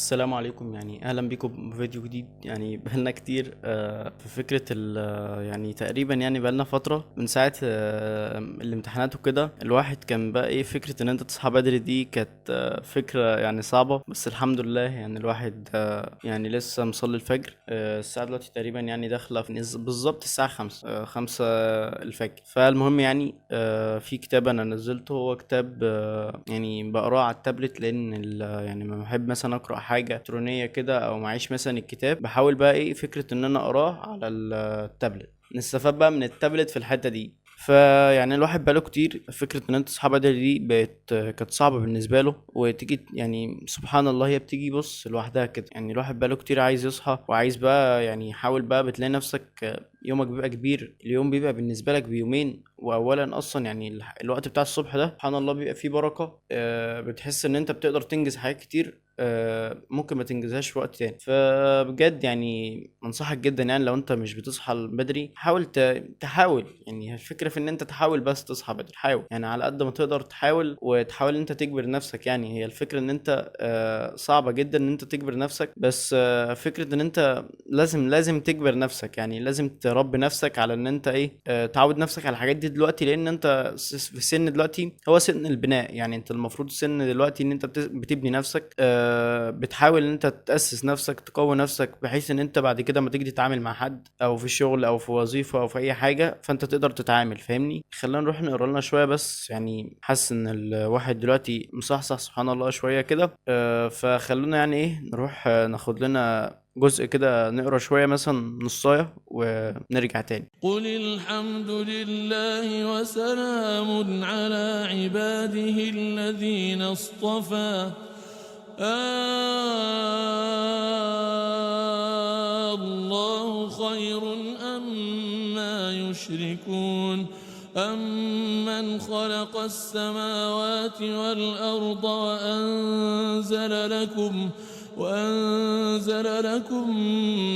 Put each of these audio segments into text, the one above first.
السلام عليكم، يعني اهلا بيكم بفيديو جديد. يعني بقالنا كتير في فكرة يعني تقريبا يعني بقالنا فترة من ساعة الامتحانات وكده. الواحد كان بقى ايه فكرة ان انت تصحى بدري، دي كانت فكرة يعني صعبة، بس الحمد لله يعني الواحد يعني لسه مصلي الفجر. الساعة دلوقتي تقريبا يعني داخلة في بالظبط الساعة 5 5 الفجر. فالمهم يعني في كتاب انا نزلته، هو كتاب يعني بقراه على التابلت، لان يعني لما بحب مثلا اقرا حاجه الكترونيه كده او معيش مثلا الكتاب، بحاول بقى ايه فكره ان انا اقراه على التابلت. نستفاد بقى من التابلت في الحته دي. فيعني الواحد بقاله كتير فكرة ان انت تصحى بدري دي كانت صعبة بالنسبة له، وتيجي يعني سبحان الله هي بتيجي بص لوحدها كده. يعني الواحد بقاله كتير عايز يصحى وعايز بقى يعني يحاول بقى، بتلاقي نفسك يومك بيبقى كبير، اليوم بيبقى بالنسبة لك بيومين. واولا اصلا يعني الوقت بتاع الصبح ده سبحان الله بيبقى فيه بركة، بتحس ان انت بتقدر تنجز حاجات كتير ممكن ما تنجزهاش في وقت تاني. فبجد يعني انصحك جدا، يعني لو انت مش بتصحى بدري حاول تحاول. يعني الفكرة في ان انت تحاول بس تصحى بدري، حاول يعني على قد ما تقدر تحاول، وتحاول ان انت تجبر نفسك. يعني هي الفكرة ان انت صعبة جدا ان انت تجبر نفسك، بس فكرة ان انت لازم تجبر نفسك، يعني لازم تربي نفسك على ان انت ايه تعود نفسك على الحاجات دي دلوقتي، لان انت في سن دلوقتي هو سن البناء. يعني انت المفروض سن دلوقتي ان انت بتبني نفسك، بتحاول ان انت تأسس نفسك، تقوي نفسك، بحيث ان انت بعد كده ما تيجي تتعامل مع حد او في شغل او في وظيفة او في اي حاجة، فانت تقدر تتعامل. فاهمني؟ خلينا نروح نقرا لنا شوية بس، يعني حاسس ان الواحد دلوقتي مصحصح سبحان الله شوية كده. فخلونا يعني ايه نروح ناخد لنا جزء كده، نقرا شوية مثلا نصاية ونرجع تاني. قل الحمد لله وسلام على عباده الذين اصطفى. الله خير أما يشركون. أمن خلق السماوات والأرض وأنزل لكم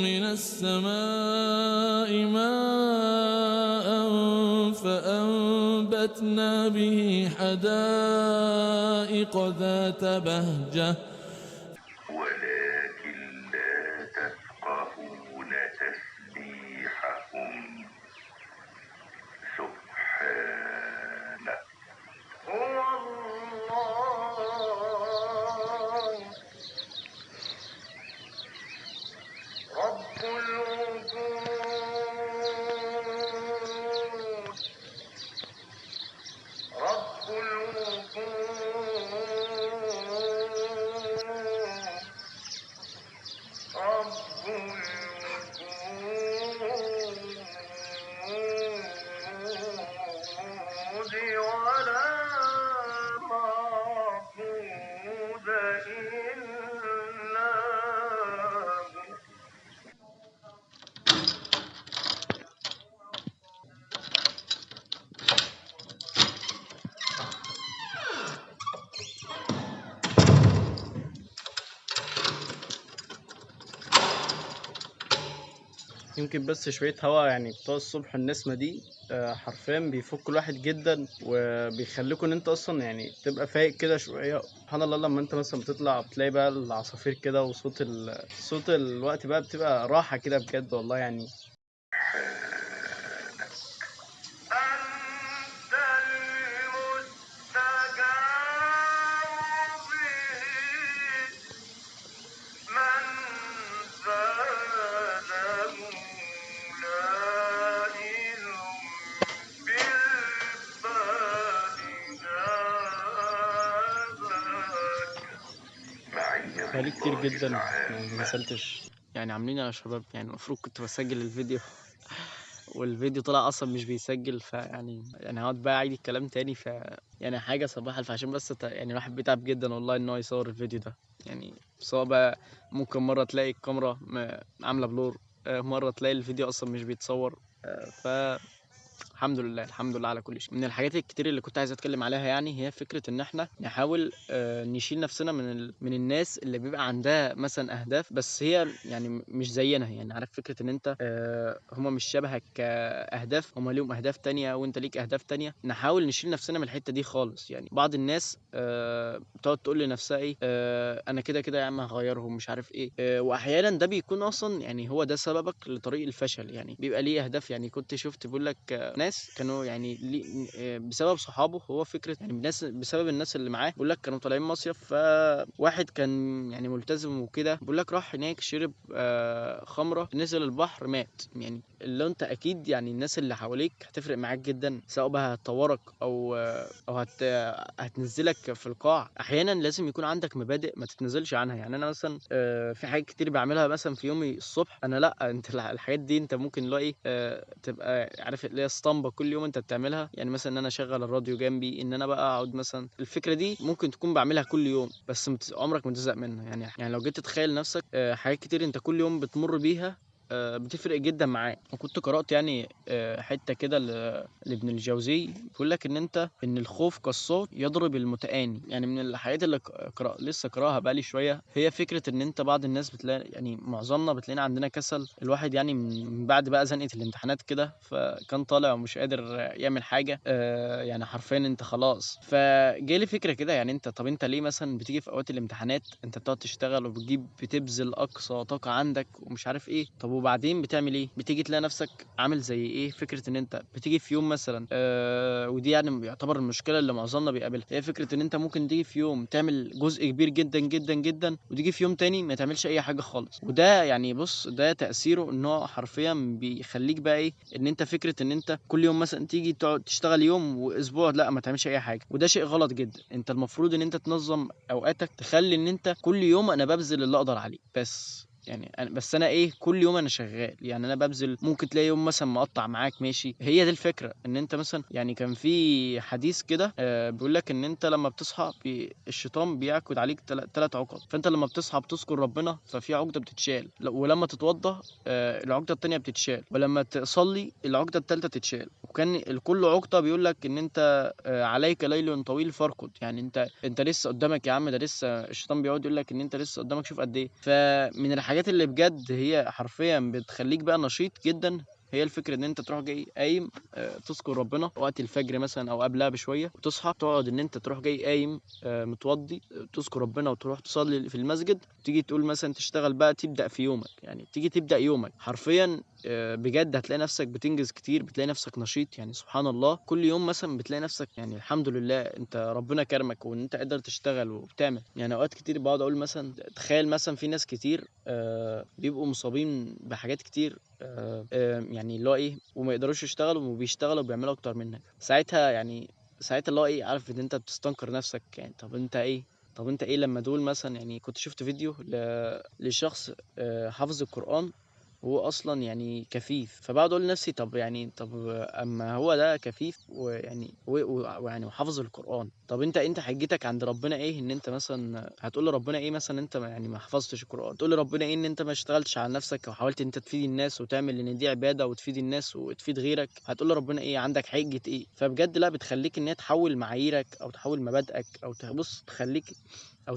من السماء ماء فأنبتنا به حدائق ذات بهجة ولكن لا تفقهون تسبيحهم. سبحانه. هو الله رب الوجود، رب الوجود، رب الوجود، ولا معبود إلا هو. يمكن بس شوية هوا يعني بتوع الصبح، النسمة دي حرفيا بيفك الواحد جدا، وبيخليكوا ان انت اصلا يعني تبقى فايق كده شوية. سبحان الله لما انت مثلا بتطلع بتلاقي بقى العصافير كده، وصوت صوت الوقت بقى بتبقى راحة كده بجد والله يعني. أنت المستجاب به، من زاده لائل بالبال جاذاك. معي بقالي كتير بالله جدا ما العامة. نزلتش. يعني عاملين يا شباب، يعني المفروض كنت بسجل الفيديو والفيديو طلع اصلا مش بيسجل. فيعني هقعد بقى اعيد الكلام تاني. يعني حاجه صباح الف، عشان بس يعني الواحد بيتعب جدا والله ان هو يصور الفيديو ده. يعني سواء بقى ممكن مره تلاقي الكاميرا عامله بلور، مره تلاقي الفيديو اصلا مش بيتصور. ف الحمد لله، الحمد لله على كل شيء. من الحاجات الكتير اللي كنت عايز اتكلم عليها يعني هي فكره ان احنا نحاول نشيل نفسنا من الناس اللي بيبقى عندها مثلا اهداف بس هي يعني مش زينا. يعني عارف فكره ان انت هما مش شبهك كاهداف، هما ليهم اهداف تانية وانت ليك اهداف تانية. نحاول نشيل نفسنا من الحته دي خالص. يعني بعض الناس بتقعد تقول لنفسها ايه انا كده كده يا عم هغيرهم مش عارف ايه. واحيانا ده بيكون اصلا يعني هو ده سببك لطريق الفشل. يعني بيبقى ليه اهداف. يعني كنت شفت بيقول لك ناس كانوا يعني بسبب صحابه، هو فكره يعني بسبب الناس اللي معاه. بيقول لك كانوا طالعين مصيف، فواحد كان يعني ملتزم وكده، بيقول لك راح هناك شرب خمره، نزل البحر مات. يعني اللي انت اكيد يعني الناس اللي حواليك هتفرق معاك جدا، سواء بقى هتطورك او هتنزلك في القاع. احيانا لازم يكون عندك مبادئ ما تتنزلش عنها. يعني انا مثلا في حاجات كتير بعملها مثلا في يومي الصبح، انا لا انت الحاجات دي انت ممكن اللي هو ايه تبقى عارف اللي هي اسطمبه كل يوم انت بتعملها. يعني مثلا ان انا اشغل الراديو جنبي، ان انا بقى اقعد مثلا. الفكره دي ممكن تكون بعملها كل يوم بس عمرك ما تزهق منها. يعني لو جيت تتخيل نفسك حاجات كتير انت كل يوم بتمر بيها بتفرق جدا معاه. وكنت قرأت يعني حتة كده لابن الجوزي بيقول لك ان الخوف كالصوت يضرب المتآني. يعني من الحاجات اللي لسه قراها بقالي شوية هي فكرة ان انت بعض الناس بتلاقي يعني معظمنا بتلاقينا عندنا كسل. الواحد يعني من بعد بقى زنقة الامتحانات كده فكان طالع ومش قادر يعمل حاجة يعني حرفيا انت خلاص. فجالي فكرة كده يعني طب انت ليه مثلا بتيجي في اوقات الامتحانات انت بتقعد تشتغل بتبذل اقصى طاقة عندك ومش عارف ايه، طب وبعدين بتعمل ايه؟ بتيجي تلاقي نفسك عامل زي ايه؟ فكره ان انت بتيجي في يوم مثلا ودي يعني يعتبر المشكله اللي معظمنا بيقابلها، هي فكره ان انت ممكن تيجي في يوم تعمل جزء كبير جدا جدا جدا وتيجي في يوم تاني ما تعملش اي حاجه خالص. وده يعني بص ده تاثيره ان هو حرفيا بيخليك بقى ايه، ان انت فكره ان انت كل يوم مثلا تيجي تقعد تشتغل يوم واسبوع لا ما تعملش اي حاجه. وده شيء غلط جدا. انت المفروض ان انت تنظم اوقاتك، تخلي ان انت كل يوم انا ببذل اللي اقدر عليه بس. يعني انا ايه كل يوم انا شغال. يعني انا ببذل. ممكن تلاقي يوم مثلا مقطع معاك ماشي. هي دي الفكره ان انت مثلا يعني كان في حديث كده بيقول لك ان انت لما بتصحى الشيطان بيعقد عليك 3 عقد. فانت لما بتصحى بتذكر ربنا ففي عقده بتتشال، ولما تتوضى العقده التانيه بتتشال، ولما تصلي العقده التالته تتشال. وكان كل عقده بيقول لك ان انت عليك ليل طويل فارقد. يعني انت لسه قدامك يا عم. ده لسه الشيطان بيقعد يقول لك ان انت لسه قدامك شوف قد ايه. فمن الحاجات اللي بجد هي حرفيا بتخليك بقى نشيط جدا هي الفكرة ان انت تروح جاي قايم تذكر ربنا وقت الفجر مثلا او قبلها بشوية، وتصحى تقعد ان انت تروح جاي قايم متوضي تذكر ربنا وتروح تصلي في المسجد. تيجي تقول مثلا تشتغل بقى تبدأ في يومك. يعني تيجي تبدأ يومك حرفيا بجد هتلاقي نفسك بتنجز كتير، بتلاقي نفسك نشيط. يعني سبحان الله كل يوم مثلا بتلاقي نفسك يعني الحمد لله انت ربنا كرمك وان انت قادر تشتغل وبتعمل. يعني اوقات كتير بقعد اقول مثلا تخيل مثلا في ناس كتير بيبقوا مصابين بحاجات كتير يعني اللي هو ايه وما يقدروش يشتغلوا وبيشتغلوا وبيعملوا اكتر منك. ساعتها يعني ساعتها اللي هو ايه عارف ان انت بتستنكر نفسك. يعني طب انت ايه لما دول مثلا. يعني كنت شفت فيديو لشخص حافظ القرآن وهو اصلا يعني كفيف. فبقعد اقول لنفسي طب اما هو ده كفيف ويعني ويعني وحافظ القرآن، طب انت حجتك عند ربنا ايه؟ ان انت مثلا هتقول لربنا ايه مثلا انت يعني ما حفظتش القرآن؟ تقول لربنا ايه ان انت ما اشتغلتش على نفسك وحاولت انت تفيد الناس وتعمل ان دي عبادة وتفيد الناس وتفيد غيرك؟ هتقول لربنا ايه؟ عندك حجة ايه؟ فبجد لا بتخليك ان هي تحول معاييرك او تحول مبادئك او تبص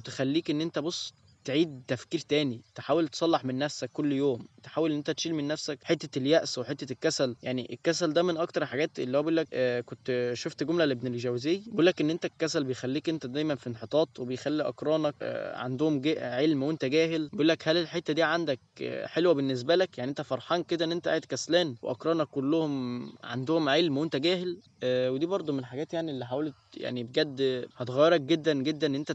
تخليك ان انت بص تعيد تفكير تاني، تحاول تصلح من نفسك كل يوم، تحاول ان انت تشيل من نفسك حته اليأس وحته الكسل. يعني الكسل ده من اكتر الحاجات اللي هو بيقول لك كنت شفت جمله لابن الجوزي بيقول لك ان انت الكسل بيخليك انت دايما في انحطاط وبيخلي اقرانك عندهم علم وانت جاهل. بيقول لك هل الحته دي عندك حلوه بالنسبه لك؟ يعني انت فرحان كده ان انت قاعد كسلان واقرانك كلهم عندهم علم وانت جاهل. ودي برضو من الحاجات يعني اللي حاولت يعني بجد هتغيرك جدا جدا ان انت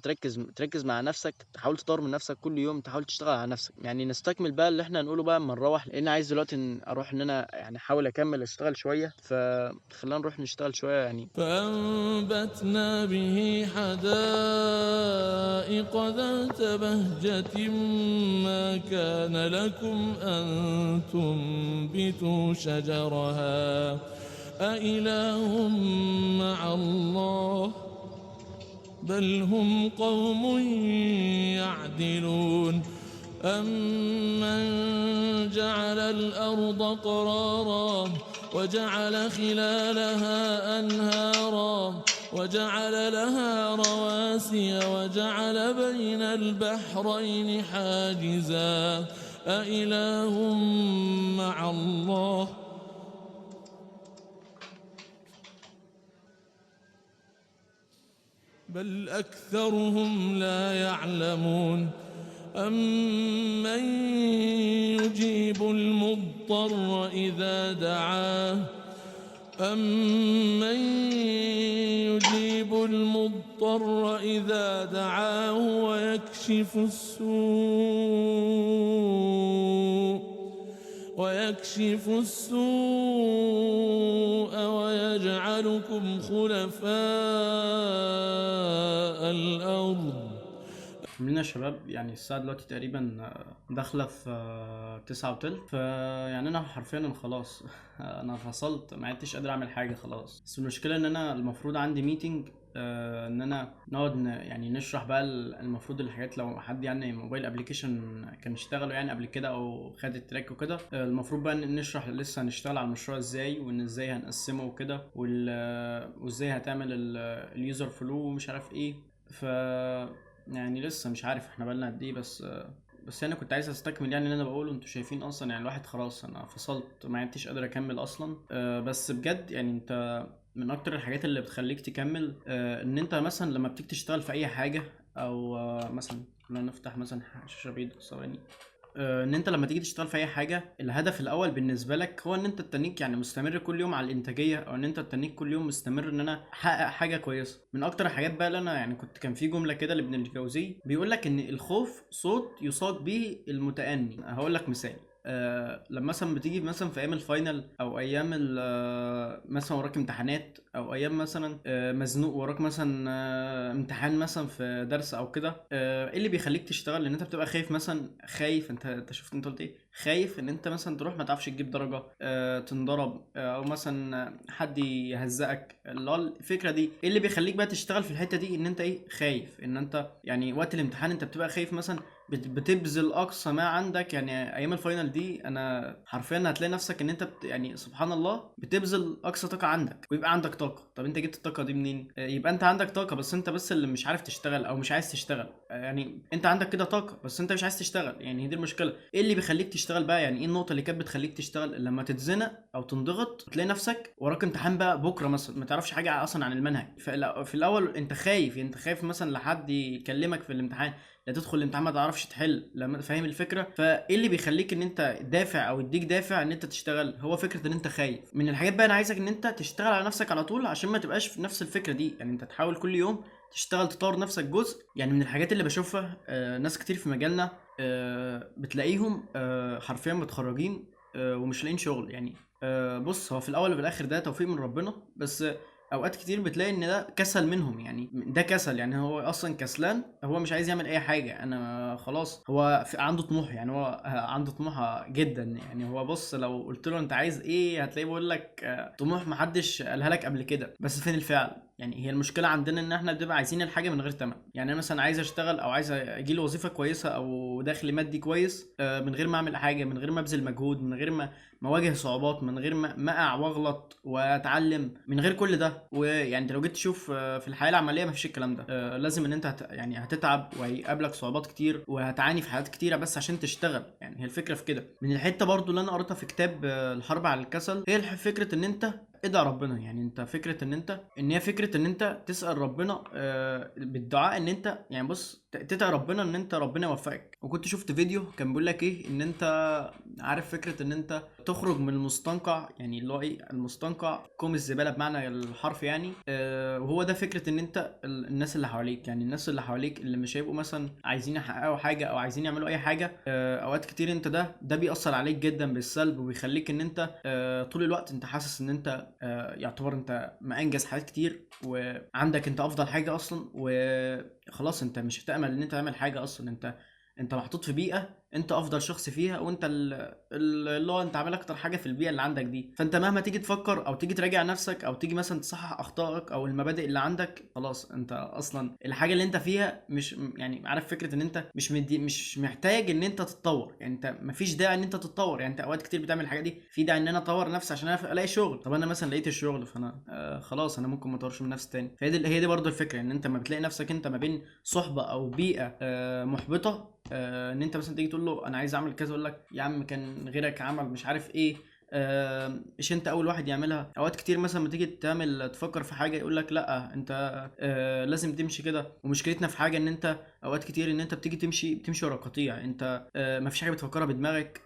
تركز مع نفسك، تحاول تطور من نفسك كل يوم، تحاول تشتغل على نفسك. يعني نستكمل بقى اللي احنا هنقوله بقى اما نروح، لان عايز دلوقتي اروح ان انا يعني احاول اكمل اشتغل شويه. فخلينا نروح نشتغل شويه يعني. فأنبتنا به حدائق ذات بهجة ما كان لكم أن تنبتوا شجرها أإله مع الله بل هم قوم يعدلون أمن جعل الأرض قرارا وجعل خلالها أنهارا وجعل لها رواسي وجعل بين البحرين حاجزا أإله مع الله بل أكثرهم لا يعلمون أمن يجيب المضطر إذا دعاه أمن يجيب المضطر إذا دعاه ويكشف السوء ويجعلكم خلفاء الأرض. عاملين يا شباب، يعني الساعة دلوقتي تقريبا داخلة في 9:15، يعني انا حرفيا أنا خلاص انا فصلت، ما عدتش قادر اعمل حاجة خلاص. بس المشكلة ان انا المفروض عندي ميتنج، ان انا نقعد يعني نشرح بقى المفروض الحاجات، لو حد يعني موبايل ابلكيشن كان اشتغلوا يعني قبل كده او خد التراك وكده، المفروض بقى نشرح لسه هنشتغل على المشروع ازاي، وان ازاي هنقسمه وكده، وازاي هتعمل اليوزر فلو ومش عارف ايه. ف يعني لسه مش عارف احنا بقالنا قد ايه، بس انا كنت عايز استكمل يعني اللي انا بقوله. انتوا شايفين اصلا يعني الواحد خلاص انا فصلت، ما عدتش قادر اكمل اصلا. بس بجد يعني انت من اكتر الحاجات اللي بتخليك تكمل، ان انت مثلا لما بتيجي تشتغل في اي حاجه، او مثلا لو نفتح مثلا شاشه بيضاء ثواني، ان انت لما تيجي تشتغل في اي حاجه، الهدف الاول بالنسبه لك هو ان انت تتنيك يعني مستمر كل يوم على الانتاجيه، او ان انت تتنيك كل يوم مستمر ان انا احقق حاجه كويسه. من اكتر الحاجات بقى اللي انا يعني كان في جمله كده لابن الجوزي بيقول لك ان الخوف صوت يصاد به المتأني. هقول لك مثال. لما مثلا بتيجي مثلا في ايام الفاينل، او ايام مثلا وراك امتحانات، او ايام مثلا مزنوق وراك مثلا امتحان مثلا في درس او كده، ايه اللي بيخليك تشتغل؟ لان انت بتبقى خايف، مثلا خايف، انت شفت انت قلت ايه، خايف ان انت مثلا تروح ما تعرفش تجيب درجه، تنضرب، او مثلا حد يهزقك. اللي هو الفكره دي ايه اللي بيخليك بقى تشتغل في الحته دي؟ ان انت ايه، خايف ان انت يعني وقت الامتحان انت بتبقى خايف مثلا، بتبذل اقصى ما عندك. يعني ايام الفاينل دي انا حرفيا هتلاقي نفسك ان انت يعني سبحان الله بتبذل اقصى طاقه عندك، ويبقى عندك طاقه. طب انت جبت الطاقه دي منين؟ يبقى انت عندك طاقه، بس انت بس اللي مش عارف تشتغل او مش عايز تشتغل. يعني انت عندك كده طاقه بس انت مش عايز تشتغل، يعني هي دي المشكله. ايه اللي بيخليك تشتغل بقى؟ يعني ايه النقطه اللي كانت بتخليك تشتغل؟ لما تتزنق او تنضغط تلاقي نفسك وراك امتحان بقى بكره مثلا، ما تعرفش حاجه اصلا عن المنهج. في الاول انت خايف مثلا لحد يكلمك في الامتحان، لا تدخل الامتحان ما تعرفش تحل، لما فاهم الفكره. فايه اللي بيخليك ان انت دافع او يديك دافع ان انت تشتغل؟ هو فكره ان انت خايف من الحاجات. بقى انا عايزك ان انت تشتغل على نفسك على طول، عشان ما تبقاش في نفس الفكره دي. يعني انت تحاول كل يوم تشتغل تطور نفسك جزء. يعني من الحاجات اللي بشوفها ناس كتير في مجالنا بتلاقيهم حرفيا متخرجين ومش لاقيين شغل. يعني بص، هو في الاول وفي الاخر ده توفيق من ربنا، بس اوقات كتير بتلاقي ان ده كسل منهم. يعني ده كسل، يعني هو اصلا كسلان، هو مش عايز يعمل اي حاجه. انا خلاص هو عنده طموح، يعني هو عنده طموح جدا. يعني هو بص، لو قلت له انت عايز ايه هتلاقيه بيقول لك طموح محدش قالها لك قبل كده. بس فين الفعل؟ يعني هي المشكله عندنا ان احنا بنبقى عايزين الحاجه من غير ثمن. يعني انا مثلا عايز اشتغل او عايز اجي لي وظيفه كويسه او دخل مادي كويس، من غير ما اعمل حاجه، من غير ما ابذل مجهود، من غير ما اواجه صعوبات، من غير ما اقع واغلط واتعلم، من غير كل ده. ويعني انت لو جيت تشوف في الحياه العمليه مفيش الكلام ده. لازم ان انت يعني هتتعب وهيقابلك صعوبات كتير وهتعاني في حاجات كتيره بس عشان تشتغل. يعني هي الفكره في كده. من الحته برضو اللي انا قريتها في كتاب الحرب على الكسل، هي فكره ان انت ادعي ربنا. يعني انت فكره ان هي فكره ان انت تسال ربنا بالدعاء، ان انت يعني بص تدعي ربنا ان انت ربنا يوفقك. وكنت شفت فيديو كان بيقول لك ايه، ان انت عارف فكره ان انت تخرج من المستنقع، يعني اللي هو ايه المستنقع، كوم الزباله بمعنى الحرف يعني. وهو ده فكره ان انت الناس اللي حواليك، يعني الناس اللي حواليك اللي مش هيبقوا مثلا عايزين يحققوا حاجه او عايزين يعملوا اي حاجه، اوقات كتير انت ده بيأثر عليك جدا بالسلب، وبيخليك ان انت طول الوقت انت حاسس ان انت يعتبر انت ما انجز حاجات كتير، وعندك انت افضل حاجه اصلا، وخلاص انت مش هتأمل ان انت تعمل حاجه اصلا. انت محطوط في بيئه انت افضل شخص فيها، وانت اللي هو انت عامل اكتر حاجه في البيئه اللي عندك دي. فانت مهما تيجي تفكر او تيجي تراجع نفسك او تيجي مثلا تصحح اخطائك او المبادئ اللي عندك، خلاص انت اصلا الحاجه اللي انت فيها مش يعني عارف فكره ان انت مش محتاج ان انت تتطور. يعني انت مفيش داعي ان انت تتطور. يعني انت اوقات كتير بتعمل الحاجه دي في داعي ان انا اطور نفسي عشان انا الاقي شغل. طب انا مثلا لقيت الشغل فانا خلاص انا ممكن ما اطورش من نفسي تاني. هي دي برضو الفكره، ان انت ما بتلاقي نفسك انت ما بين صحبه او بيئه محبطه، ان انت مثلا تيجي تقول له انا عايز اعمل كذا، يقول لك يا عم كان غيرك عمل مش عارف ايه، مش انت اول واحد يعملها. اوقات كتير مثلا ما تيجي تفكر في حاجه يقول لك لا انت لازم تمشي كده. ومشكلتنا في حاجه ان انت اوقات كتير ان انت بتيجي بتمشي ورا قطيع. انت ما فيش حاجه بتفكرها بدماغك،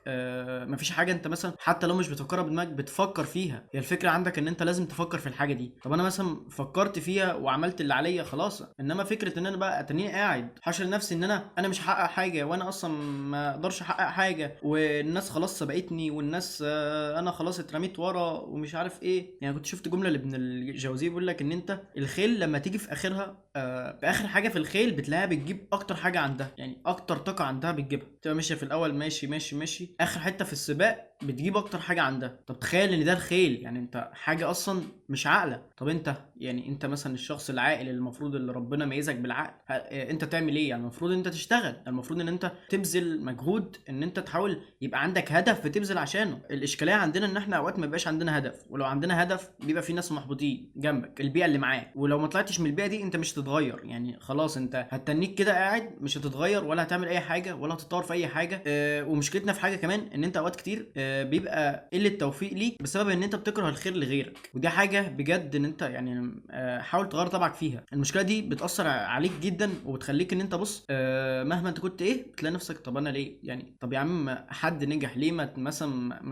ما فيش حاجه انت مثلا حتى لو مش بتفكرها بدماغك بتفكر فيها. هي الفكره عندك ان انت لازم تفكر في الحاجه دي. طب انا مثلا فكرت فيها وعملت اللي عليا خلاص، انما فكره ان انا بقى اتنين قاعد حاشر نفسي ان انا مش هحقق حاجه، وانا اصلا ما اقدرش احقق حاجه، والناس خلاص سبقتني، والناس انا خلاص اترميت ورا ومش عارف ايه. يعني كنت شفت جمله لابن الجوزي بيقول لك ان انت الخيل لما تيجي في اخرها في اخر حاجه في الخيل بتلاقيها بتجيب اكتر حاجه عندها، يعني اكتر طاقه عندها بتجيبها. تبقى ماشيه في الاول ماشي ماشي ماشي، اخر حته في السباق بتجيب اكتر حاجه عندها. طب تخيل ان ده الخيل، يعني انت حاجه اصلا مش عاقله. طب انت يعني انت مثلا الشخص العاقل اللي المفروض اللي ربنا ميزك بالعقل، انت تعمل ايه؟ يعني المفروض انت تشتغل، المفروض ان انت تبذل مجهود، ان انت تحاول يبقى عندك هدف بتبذل عشانه. الاشكاليه عندنا ان احنا اوقات ما بيبقاش عندنا هدف، ولو عندنا هدف بيبقى في ناس محبطين جنبك، البيئه اللي معاك، ولو ما طلعتش من البيئه دي انت مش هتتغير. يعني خلاص انت هتتنيك كده قاعد مش هتتغير ولا هتعمل اي حاجه ولا هتتطور في اي حاجه. ومشكلتنا في حاجه كمان ان انت اوقات كتير بيبقى قله توفيق ليك بسبب ان انت بتكره الخير لغيرك. ودي حاجه بجد ان انت يعني حاول تغير طبعك فيها. المشكله دي بتاثر عليك جدا وبتخليك ان انت بص مهما انت كنت ايه بتلاقي نفسك طب انا ليه؟ يعني طب يا عم حد نجح ليه مثلا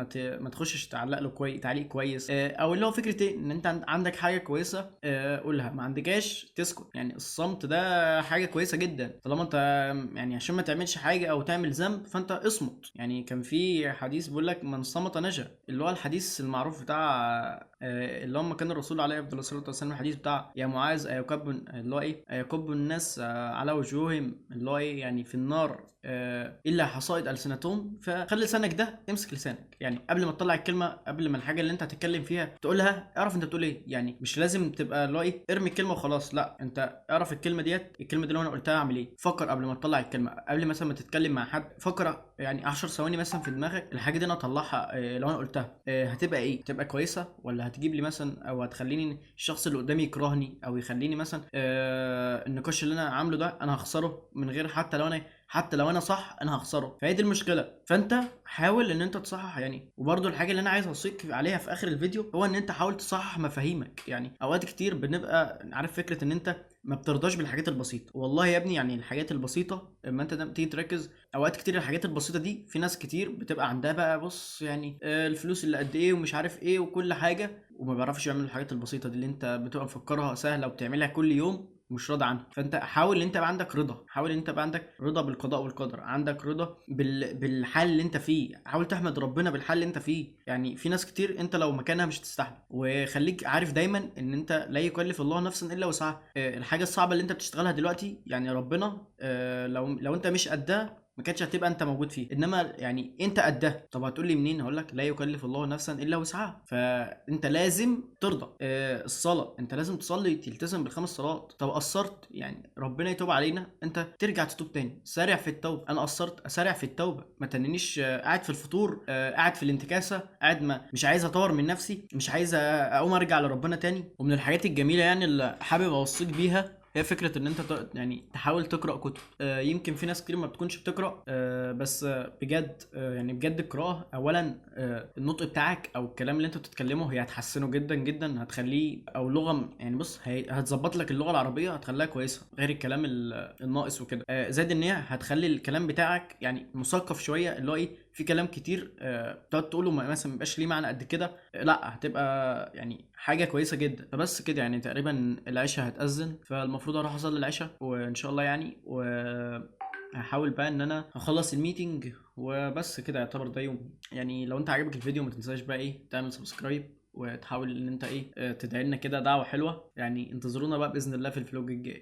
ما تخشش تعلق له كويس تعليق كويس، او اللي هو فكره ايه ان انت عندك حاجه كويسه قولها، ما عندكاش تسكت. يعني الصمت ده حاجه كويسه جدا طالما انت يعني عشان ما تعملش حاجه او تعمل ذنب فانت اصمت. يعني كان في حديث بيقول لك من صمت نجا، اللي هو الحديث المعروف بتاع اللي هم كان الرسول عليه افضل الصلاه والسلام الحديث بتاع يا معاذ ايكب اللي هو ايه ايكب الناس على وجوههم اللي هو ايه يعني في النار الا حصائد السنتهم. فخلي لسانك ده امسك لسانك، يعني قبل ما تطلع الكلمه، قبل ما الحاجه اللي انت هتتكلم فيها تقولها اعرف انت بتقول ايه. يعني مش لازم تبقى اللي هو ايه ارمي الكلمه وخلاص، لا انت اعرف الكلمه دي لو انا قلتها اعمل ايه. فكر قبل ما تطلع الكلمه، قبل مثلا ما تتكلم مع حد فكر يعني 10 ثواني مثلا في دماغك الحاجه دي انا اطلعها لو انا قلتها هتبقى ايه؟ تبقى كويسه ولا هتجيب لي مثلا او هتخليني الشخص اللي قدامي يكرهني او يخليني مثلا النقاش اللي انا عامله ده انا هخسره من غير حتى لو انا صح انا هخسره. فهي دي المشكله. فانت حاول ان انت تصحح يعني. وبرده الحاجه اللي انا عايز اوصيك عليها في اخر الفيديو هو ان انت حاول تصحح مفاهيمك. يعني اوقات كتير بنبقى عارف فكره ان انت ما بترضاش بالحاجات البسيطه. والله يا ابني يعني الحاجات البسيطه لما انت تيجي تركز اوقات كتير الحاجات البسيطه دي في ناس كتير بتبقى عندها بقى بص يعني الفلوس اللي قد ايه ومش عارف ايه وكل حاجه، وما بيعرفش يعملوا الحاجات البسيطه دي اللي انت بتبقى مفكرها سهله وبتعملها كل يوم مش راضي عنها. فانت حاول ان انت يبقى عندك رضا، حاول ان انت يبقى عندك رضا بالقضاء والقدر، عندك رضا بالحال اللي انت فيه، حاول تحمد ربنا بالحال اللي انت فيه. يعني في ناس كتير انت لو مكانها مش هتستحمل. وخليك عارف دايما ان انت لا يكلف الله نفسا الا وسعها. الحاجه الصعبه اللي انت بتشتغلها دلوقتي يعني ربنا لو انت مش قدها ما كانتش هتبقى انت موجود فيه، انما يعني انت قدها. طب هتقول لي منين؟ هقول لك لا يكلف الله نفسا الا وسعها. فانت لازم ترضى. الصلاه انت لازم تصلي تلتزم بالخمس صلوات. طب قصرت يعني ربنا يتوب علينا، انت ترجع تتوب تاني، سارع في التوبه. انا قصرت اسارع في التوبه، ما تننيش قاعد في الفطور قاعد في الانتكاسه قاعد ما مش عايز اطور من نفسي، مش عايز اقوم ارجع لربنا تاني. ومن الحاجات الجميله يعني اللي حابب اوصيك بيها هي فكره ان انت يعني تحاول تقرا كتب. يمكن في ناس كتير ما بتكونش بتقرا بس بجد يعني بجد القراءه اولا النطق بتاعك او الكلام اللي انت بتتكلمه هي هتحسنه جدا جدا، هتخليه او لغه يعني بص هتظبط لك اللغه العربيه هتخليها كويسه غير الكلام الناقص وكده. زائد ان هي هتخلي الكلام بتاعك يعني مثقف شويه، اللي هو ايه في كلام كتير تقعد تقوله مثلا ميبقاش ليه معنى قد كده، لا هتبقى يعني حاجه كويسه جدا. فبس كده يعني تقريبا العشاء هتأذن، فالمفروض اروح اصلي العشاء وان شاء الله يعني. هحاول بقى ان انا اخلص الميتنج وبس كده يعتبر ده يوم. يعني لو انت عجبك الفيديو ما تنساش بقى ايه تعمل سبسكرايب وتحاول ان انت ايه تدعي لنا كده دعوه حلوه. يعني انتظرونا بقى باذن الله في الفلوج الجاي.